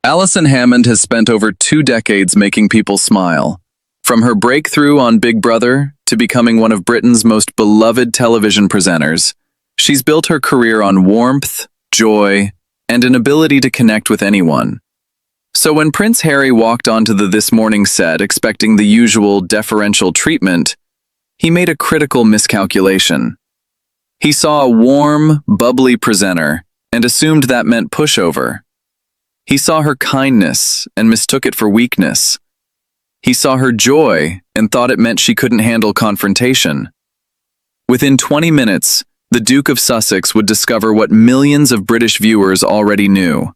Alison Hammond has spent over 2 decades making people smile. From her breakthrough on Big Brother to becoming one of Britain's most beloved television presenters, she's built her career on warmth, joy, and an ability to connect with anyone. So when Prince Harry walked onto the This Morning set expecting the usual deferential treatment, he made a critical miscalculation. He saw a warm, bubbly presenter and assumed that meant pushover. He saw her kindness and mistook it for weakness. He saw her joy and thought it meant she couldn't handle confrontation. Within 20 minutes, the Duke of Sussex would discover what millions of British viewers already knew.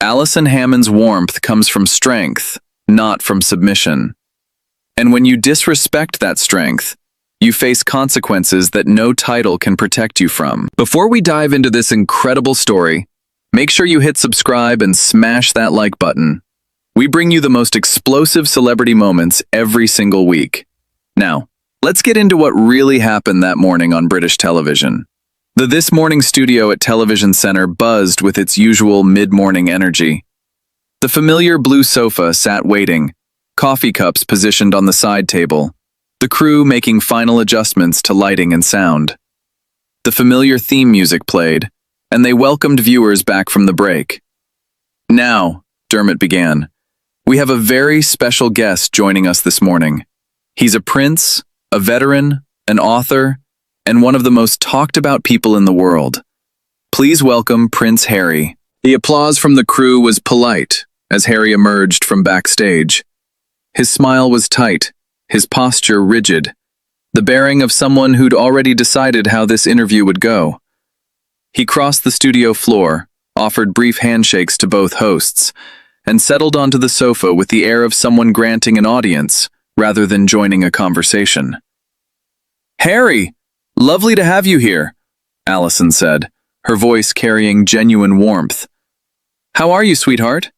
Alison Hammond's warmth comes from strength, not from submission. And when you disrespect that strength, you face consequences that no title can protect you from. Before we dive into this incredible story, make sure you hit subscribe and smash that like button. We bring you the most explosive celebrity moments every single week. Now, let's get into what really happened that morning on British television. The This Morning studio at Television Centre buzzed with its usual mid-morning energy. The familiar blue sofa sat waiting, coffee cups positioned on the side table, the crew making final adjustments to lighting and sound. The familiar theme music played, and they welcomed viewers back from the break. Now, Dermot began, we have a very special guest joining us this morning. He's a prince, a veteran, an author, and one of the most talked about people in the world. Please welcome Prince Harry. The applause from the crew was polite as Harry emerged from backstage. His smile was tight, his posture rigid, the bearing of someone who'd already decided how this interview would go. He crossed the studio floor, offered brief handshakes to both hosts, and settled onto the sofa with the air of someone granting an audience rather than joining a conversation. "Harry, lovely to have you here," Allison said, her voice carrying genuine warmth. "How are you, sweetheart?"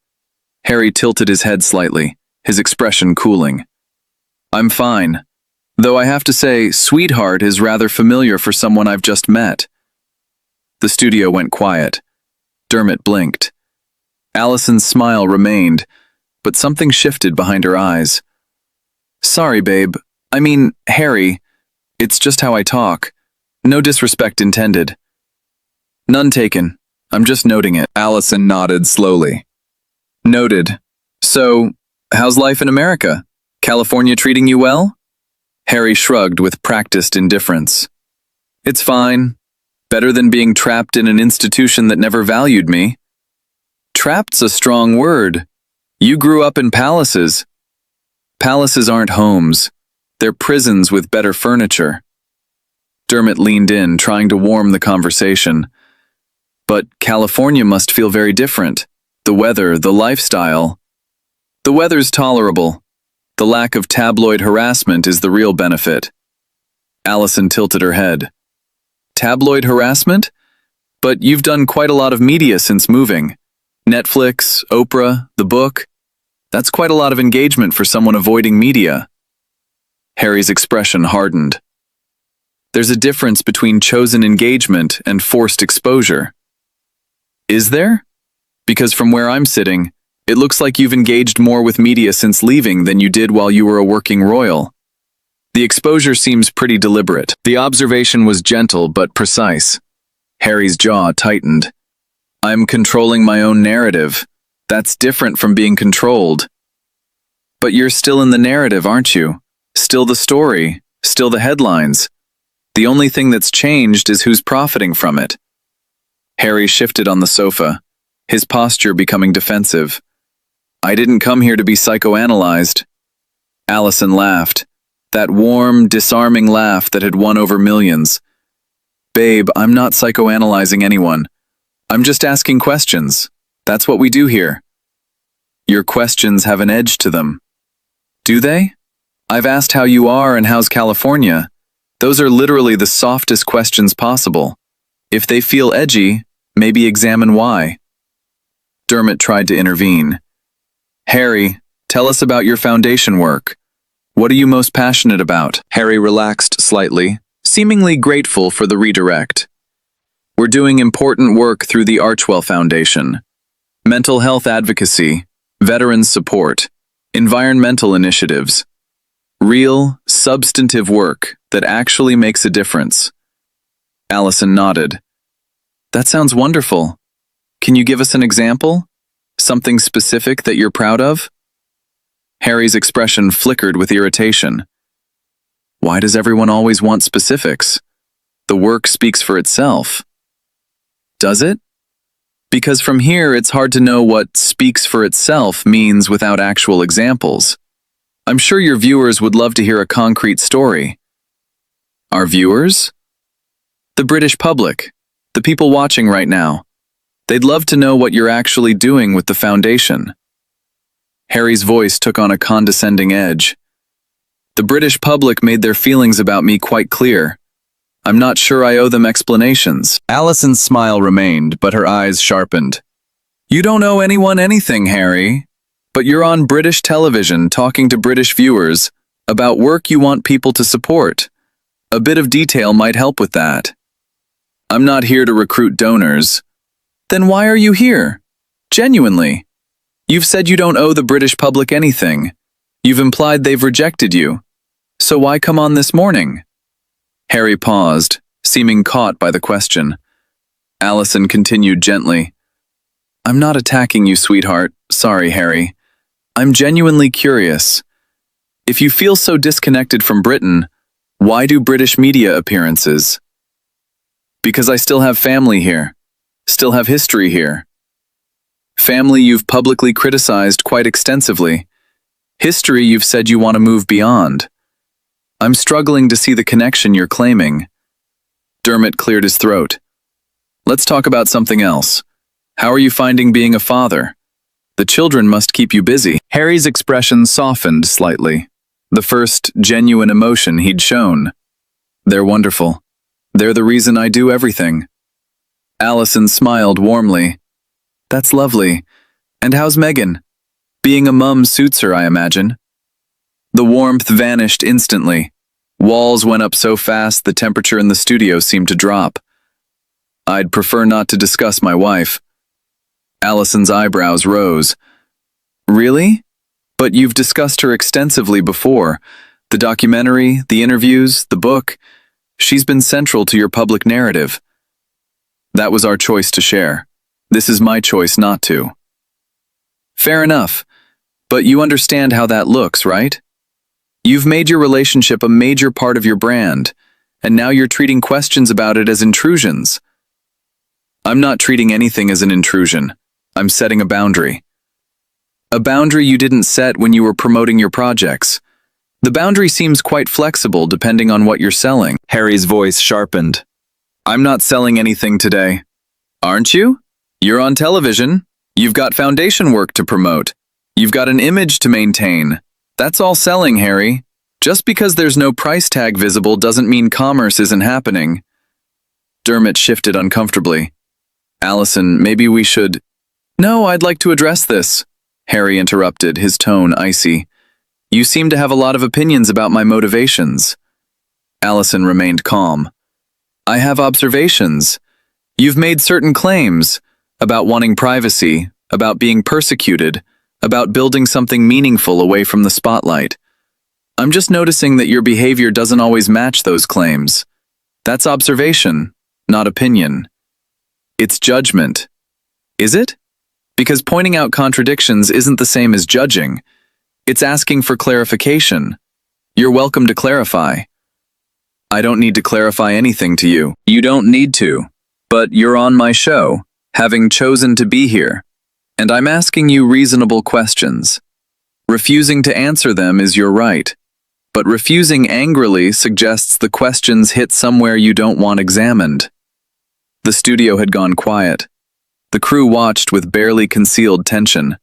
Harry tilted his head slightly, his expression cooling. "I'm fine, though I have to say, sweetheart is rather familiar for someone I've just met." The studio went quiet. Dermot blinked. Allison's smile remained, but something shifted behind her eyes. "Sorry, babe. I mean, Harry. It's just how I talk. No disrespect intended." "None taken. I'm just noting it." Allison nodded slowly. "Noted. So, how's life in America? California treating you well?" Harry shrugged with practiced indifference. "It's fine. Better than being trapped in an institution that never valued me." "Trapped's a strong word. You grew up in palaces." "Palaces aren't homes. They're prisons with better furniture." Dermot leaned in, trying to warm the conversation. "But California must feel very different. The weather, the lifestyle." "The weather's tolerable. The lack of tabloid harassment is the real benefit." Allison tilted her head. "Tabloid harassment? But you've done quite a lot of media since moving. Netflix, Oprah, the book. That's quite a lot of engagement for someone avoiding media." Harry's expression hardened. "There's a difference between chosen engagement and forced exposure." "Is there? Because from where I'm sitting, it looks like you've engaged more with media since leaving than you did while you were a working royal. The exposure seems pretty deliberate." The observation was gentle but precise. Harry's jaw tightened. "I'm controlling my own narrative. That's different from being controlled." "But you're still in the narrative, aren't you? Still the story, still the headlines. The only thing that's changed is who's profiting from it." Harry shifted on the sofa, his posture becoming defensive. "I didn't come here to be psychoanalyzed." Allison laughed, that warm, disarming laugh that had won over millions. "Babe, I'm not psychoanalyzing anyone. I'm just asking questions. That's what we do here." "Your questions have an edge to them." "Do they? I've asked how you are and how's California. Those are literally the softest questions possible. If they feel edgy, maybe examine why." Dermot tried to intervene. "Harry, tell us about your foundation work. What are you most passionate about?" Harry relaxed slightly, seemingly grateful for the redirect. "We're doing important work through the Archwell Foundation. mental health advocacy, veterans support, environmental initiatives. Real, substantive work that actually makes a difference. Allison nodded. That sounds wonderful. Can you give us an example? Something specific that you're proud of? Harry's expression flickered with irritation. Why does everyone always want specifics? The work speaks for itself. Does it? Because from here it's hard to know what speaks for itself means without actual examples. I'm sure your viewers would love to hear a concrete story. Our viewers? The British public, the people watching right now. They'd love to know what you're actually doing with the foundation. Harry's voice took on a condescending edge. The British public made their feelings about me quite clear. I'm not sure I owe them explanations. Allison's smile remained, but her eyes sharpened. You don't owe anyone anything, Harry. But you're on British television talking to British viewers about work you want people to support. A bit of detail might help with that. I'm not here to recruit donors. Then why are you here? Genuinely. You've said you don't owe the British public anything. You've implied they've rejected you. So why come on this morning? Harry paused, seeming caught by the question. Allison continued gently. I'm not attacking you, sweetheart. Sorry, Harry. I'm genuinely curious. If you feel so disconnected from Britain, why do British media appearances? Because I still have family here, still have history here. Family you've publicly criticized quite extensively. History you've said you want to move beyond. I'm struggling to see the connection you're claiming. Dermot cleared his throat. Let's talk about something else. How are you finding being a father? The children must keep you busy. Harry's expression softened slightly, the first genuine emotion he'd shown. They're wonderful. They're the reason I do everything. Allison smiled warmly. That's lovely. And how's Megan? Being a mum suits her, I imagine. The warmth vanished instantly. Walls went up so fast the temperature in the studio seemed to drop. I'd prefer not to discuss my wife. Allison's eyebrows rose. Really? But you've discussed her extensively before. The documentary, the interviews, the book. She's been central to your public narrative. That was our choice to share. This is my choice not to. Fair enough. But you understand how that looks, right? You've made your relationship a major part of your brand, and now you're treating questions about it as intrusions. I'm not treating anything as an intrusion. I'm setting a boundary. A boundary you didn't set when you were promoting your projects. The boundary seems quite flexible depending on what you're selling. Harry's voice sharpened. I'm not selling anything today. Aren't you? You're on television. You've got foundation work to promote. You've got an image to maintain. That's all selling, Harry. Just because there's no price tag visible doesn't mean commerce isn't happening. Dermot shifted uncomfortably. Allison, maybe we should... No, I'd like to address this, Harry interrupted, his tone icy. You seem to have a lot of opinions about my motivations. Allison remained calm. I have observations. You've made certain claims about wanting privacy, about being persecuted, about building something meaningful away from the spotlight. I'm just noticing that your behavior doesn't always match those claims. That's observation, not opinion. It's judgment. Is it? Because pointing out contradictions isn't the same as judging. It's asking for clarification. You're welcome to clarify. I don't need to clarify anything to you. You don't need to. But you're on my show, having chosen to be here. And I'm asking you reasonable questions. Refusing to answer them is your right. But refusing angrily suggests the questions hit somewhere you don't want examined. The studio had gone quiet. The crew watched with barely concealed tension.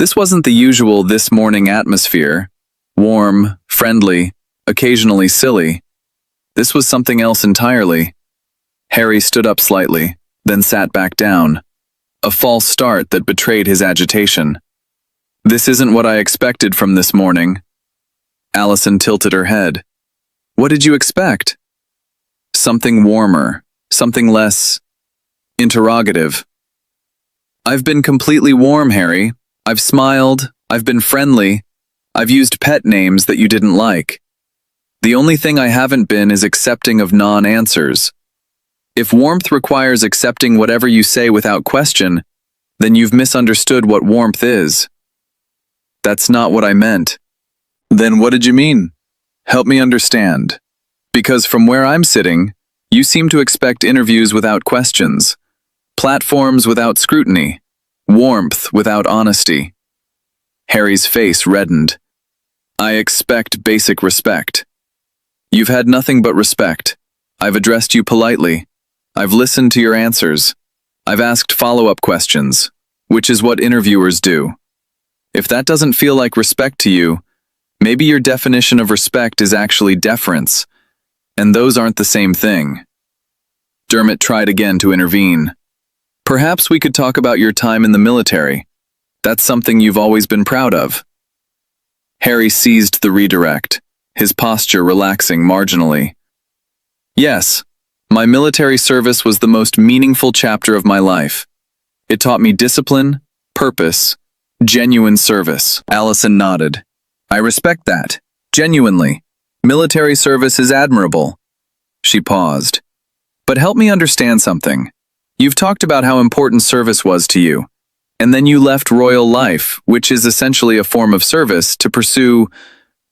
This wasn't the usual this morning atmosphere. Warm, friendly, occasionally silly. This was something else entirely. Harry stood up slightly, then sat back down. A false start that betrayed his agitation. This isn't what I expected from this morning. Allison tilted her head. What did you expect? Something warmer, something less interrogative. I've been completely warm, Harry. I've smiled, I've been friendly, I've used pet names that you didn't like. The only thing I haven't been is accepting of non-answers. If warmth requires accepting whatever you say without question, then you've misunderstood what warmth is. That's not what I meant. Then what did you mean? Help me understand. Because from where I'm sitting, you seem to expect interviews without questions, platforms without scrutiny, warmth without honesty. Harry's face reddened. I expect basic respect. You've had nothing but respect. I've addressed you politely. I've listened to your answers. I've asked follow-up questions, which is what interviewers do. If that doesn't feel like respect to you, maybe your definition of respect is actually deference, and those aren't the same thing. Dermot tried again to intervene. Perhaps we could talk about your time in the military. That's something you've always been proud of. Harry seized the redirect, his posture relaxing marginally. Yes, my military service was the most meaningful chapter of my life. It taught me discipline, purpose, genuine service. Allison nodded. I respect that. Genuinely. Military service is admirable. She paused. But help me understand something. You've talked about how important service was to you, and then you left royal life, which is essentially a form of service, to pursue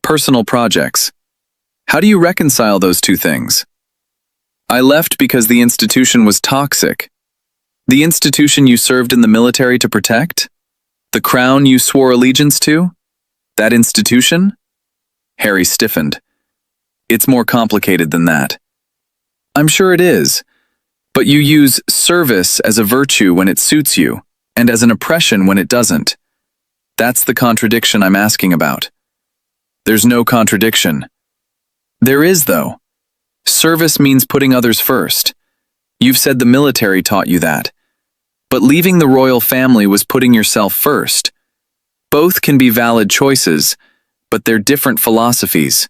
personal projects. How do you reconcile those two things? I left because the institution was toxic. The institution you served in the military to protect? The crown you swore allegiance to? That institution? Harry stiffened. It's more complicated than that. I'm sure it is. But you use service as a virtue when it suits you, and as an oppression when it doesn't. That's the contradiction I'm asking about. There's no contradiction. There is, though. Service means putting others first. You've said the military taught you that. But leaving the royal family was putting yourself first. Both can be valid choices, but they're different philosophies.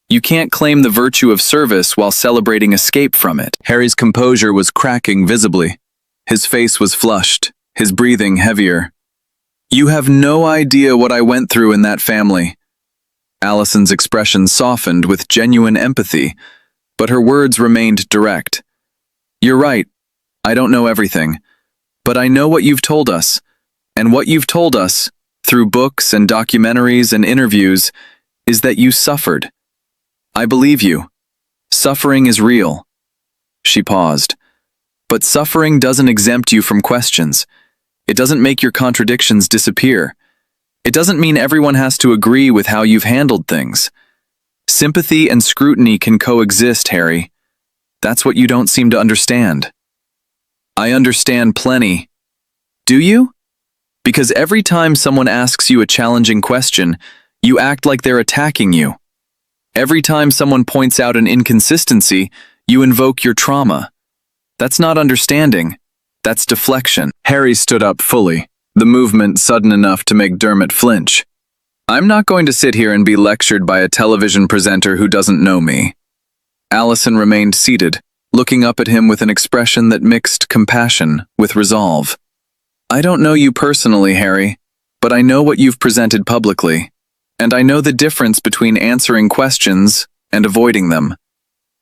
You can't claim the virtue of service while celebrating escape from it. Harry's composure was cracking visibly. His face was flushed, his breathing heavier. You have no idea what I went through in that family. Allison's expression softened with genuine empathy, but her words remained direct. You're right. I don't know everything. But I know what you've told us. And what you've told us, through books and documentaries and interviews, is that you suffered. I believe you. Suffering is real. She paused. But suffering doesn't exempt you from questions. It doesn't make your contradictions disappear. It doesn't mean everyone has to agree with how you've handled things. Sympathy and scrutiny can coexist, Harry. That's what you don't seem to understand. I understand plenty. Do you? Because every time someone asks you a challenging question, you act like they're attacking you. Every time someone points out an inconsistency, you invoke your trauma. That's not understanding. That's deflection. Harry stood up fully, the movement sudden enough to make Dermot flinch. I'm not going to sit here and be lectured by a television presenter who doesn't know me. Allison remained seated, looking up at him with an expression that mixed compassion with resolve. I don't know you personally, Harry, but I know what you've presented publicly, and I know the difference between answering questions and avoiding them.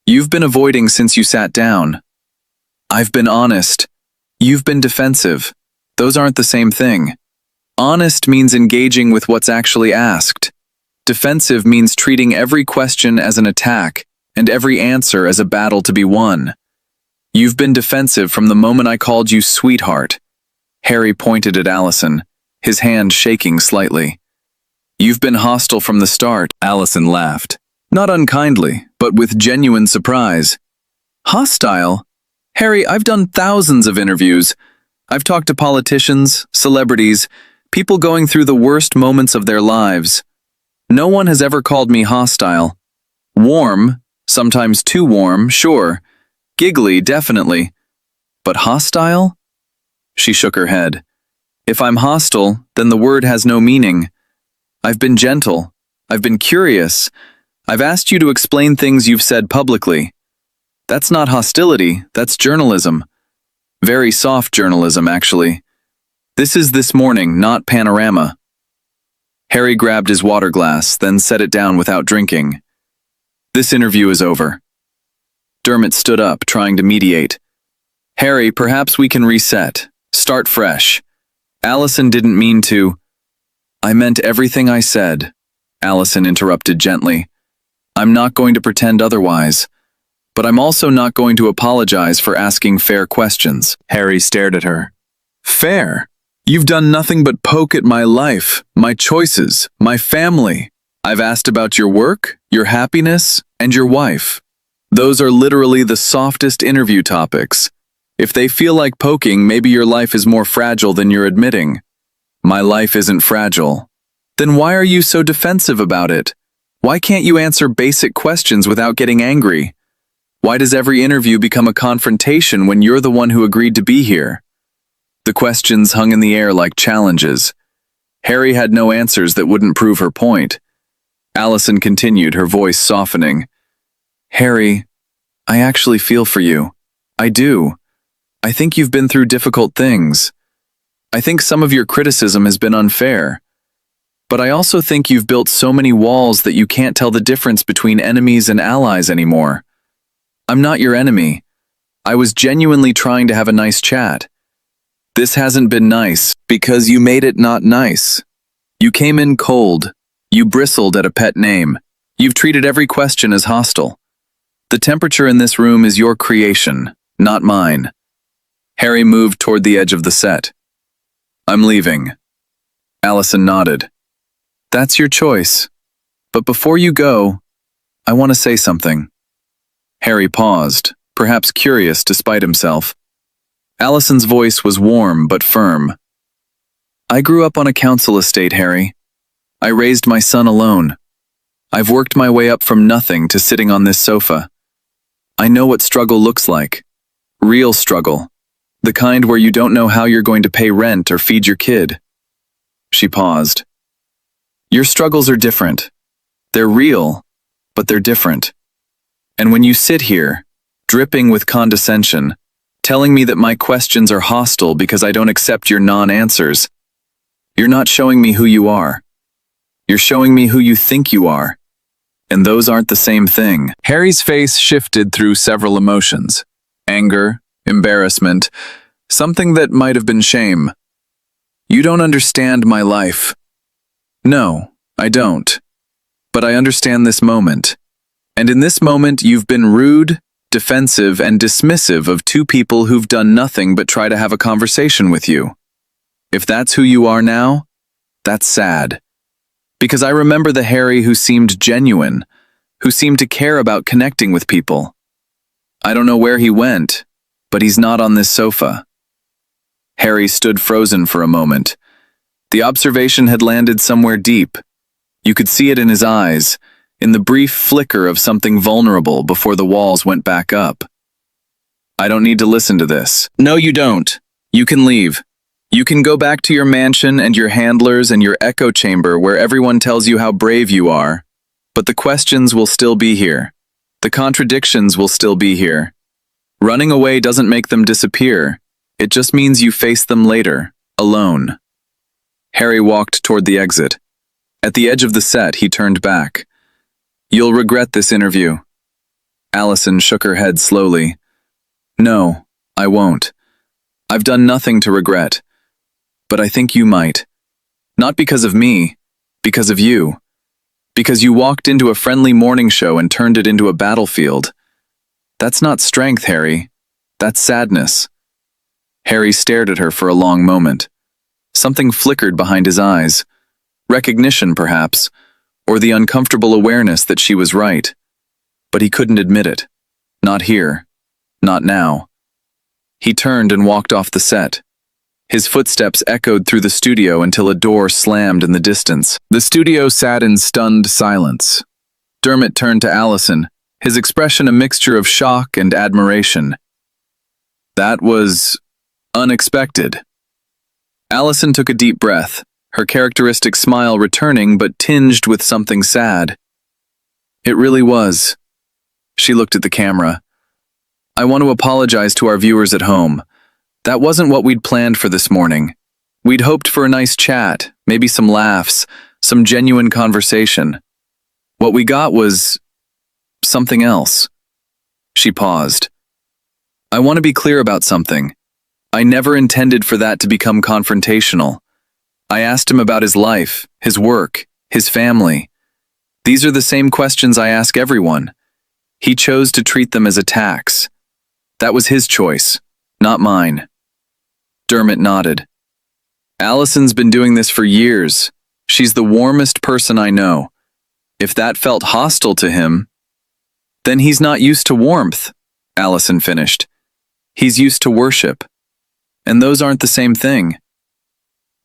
You've been avoiding since you sat down. I've been honest. You've been defensive. Those aren't the same thing. Honest means engaging with what's actually asked. Defensive means treating every question as an attack and every answer as a battle to be won. You've been defensive from the moment I called you sweetheart. Harry pointed at Allison, his hand shaking slightly. You've been hostile from the start. Allison laughed, not unkindly, but with genuine surprise. Hostile? Harry, I've done thousands of interviews. I've talked to politicians, celebrities, people going through the worst moments of their lives. No one has ever called me hostile. Warm, sometimes too warm, sure. Giggly, definitely. But hostile? She shook her head. If I'm hostile, then the word has no meaning. I've been gentle. I've been curious. I've asked you to explain things you've said publicly. That's not hostility, that's journalism. Very soft journalism, actually. This is this morning, not panorama. Harry grabbed his water glass, then set it down without drinking. This interview is over. Dermot stood up, trying to mediate. Harry, perhaps we can reset. Start fresh. Allison didn't mean to. I meant everything I said, Allison interrupted gently. I'm not going to pretend otherwise, but I'm also not going to apologize for asking fair questions. Harry stared at her. Fair? You've done nothing but poke at my life, my choices, my family. I've asked about your work, your happiness, and your wife. Those are literally the softest interview topics. If they feel like poking, maybe your life is more fragile than you're admitting. My life isn't fragile. Then why are you so defensive about it? Why can't you answer basic questions without getting angry? Why does every interview become a confrontation when you're the one who agreed to be here? The questions hung in the air like challenges. Harry had no answers that wouldn't prove her point. Allison continued, her voice softening. Harry, I actually feel for you. I do. I think you've been through difficult things. I think some of your criticism has been unfair. But I also think you've built so many walls that you can't tell the difference between enemies and allies anymore. I'm not your enemy. I was genuinely trying to have a nice chat. This hasn't been nice because you made it not nice. You came in cold. You bristled at a pet name. You've treated every question as hostile. The temperature in this room is your creation, not mine. Harry moved toward the edge of the set. I'm leaving. Allison nodded. That's your choice. But before you go, I want to say something. Harry paused, perhaps curious despite himself. Allison's voice was warm but firm. I grew up on a council estate, Harry. I raised my son alone. I've worked my way up from nothing to sitting on this sofa. I know what struggle looks like. Real struggle. The kind where you don't know how you're going to pay rent or feed your kid. She paused. Your struggles are different. They're real, but they're different. And when you sit here, dripping with condescension, telling me that my questions are hostile because I don't accept your non-answers, you're not showing me who you are. You're showing me who you think you are. And those aren't the same thing. Harry's face shifted through several emotions. Anger, embarrassment, something that might have been shame. You don't understand my life. No, I don't. But I understand this moment. And in this moment, you've been rude, defensive, and dismissive of two people who've done nothing but try to have a conversation with you. If that's who you are now, that's sad. Because I remember the Harry who seemed genuine, who seemed to care about connecting with people. I don't know where he went, but he's not on this sofa. Harry stood frozen for a moment. The observation had landed somewhere deep. You could see it in his eyes, in the brief flicker of something vulnerable before the walls went back up. I don't need to listen to this. No, you don't. You can leave. You can go back to your mansion and your handlers and your echo chamber where everyone tells you how brave you are. But the questions will still be here. The contradictions will still be here. Running away doesn't make them disappear. It just means you face them later, alone. Harry walked toward the exit. At the edge of the set, he turned back. You'll regret this interview. Allison shook her head slowly. No, I won't. I've done nothing to regret. But I think you might. Not because of me, because of you. Because you walked into a friendly morning show and turned it into a battlefield. That's not strength, Harry. That's sadness. Harry stared at her for a long moment. Something flickered behind his eyes. Recognition, perhaps, or the uncomfortable awareness that she was right. But he couldn't admit it. Not here. Not now. He turned and walked off the set. His footsteps echoed through the studio until a door slammed in the distance. The studio sat in stunned silence. Dermot turned to Allison, his expression a mixture of shock and admiration. That was unexpected. Allison took a deep breath, her characteristic smile returning but tinged with something sad. It really was. She looked at the camera. I want to apologize to our viewers at home. That wasn't what we'd planned for this morning. We'd hoped for a nice chat, maybe some laughs, some genuine conversation. What we got was something else. She paused. I want to be clear about something. I never intended for that to become confrontational. I asked him about his life, his work, his family. These are the same questions I ask everyone. He chose to treat them as attacks. That was his choice, not mine. Dermot nodded. Allison's been doing this for years. She's the warmest person I know. If that felt hostile to him, then he's not used to warmth, Allison finished. He's used to worship. And those aren't the same thing.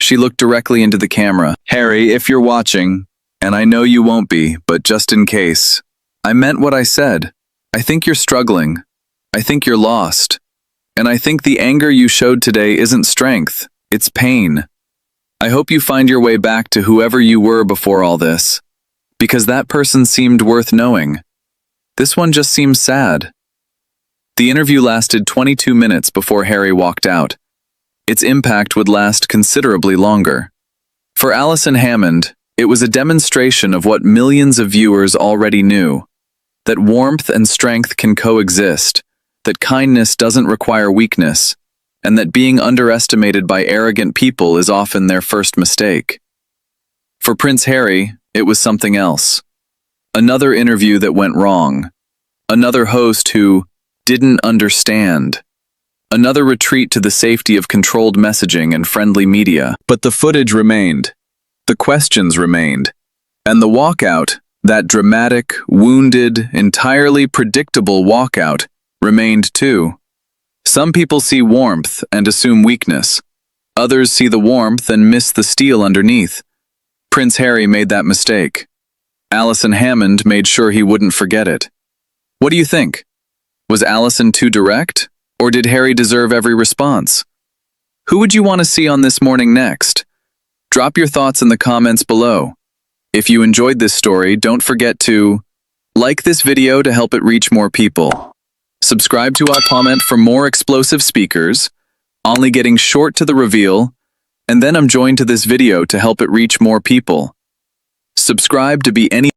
She looked directly into the camera. Harry, if you're watching, and I know you won't be, but just in case, I meant what I said. I think you're struggling. I think you're lost. And I think the anger you showed today isn't strength, it's pain. I hope you find your way back to whoever you were before all this, because that person seemed worth knowing. This one just seems sad. The interview lasted 22 minutes before Harry walked out. Its impact would last considerably longer. For Alison Hammond, it was a demonstration of what millions of viewers already knew, that warmth and strength can coexist, that kindness doesn't require weakness, and that being underestimated by arrogant people is often their first mistake. For Prince Harry, it was something else. Another interview that went wrong. Another host who didn't understand. Another retreat to the safety of controlled messaging and friendly media. But the footage remained. The questions remained. And the walkout, that dramatic, wounded, entirely predictable walkout, remained too. Some people see warmth and assume weakness. Others see the warmth and miss the steel underneath. Prince Harry made that mistake. Alison Hammond made sure he wouldn't forget it. What do you think? Was Allison too direct? Or did Harry deserve every response? Who would you want to see on This Morning next? Drop your thoughts in the comments below. If you enjoyed this story, don't forget to like this video to help it reach more people. Subscribe to our comment for more explosive speakers, only getting short to the reveal, and then I'm joined to this video to help it reach more people. Subscribe to be any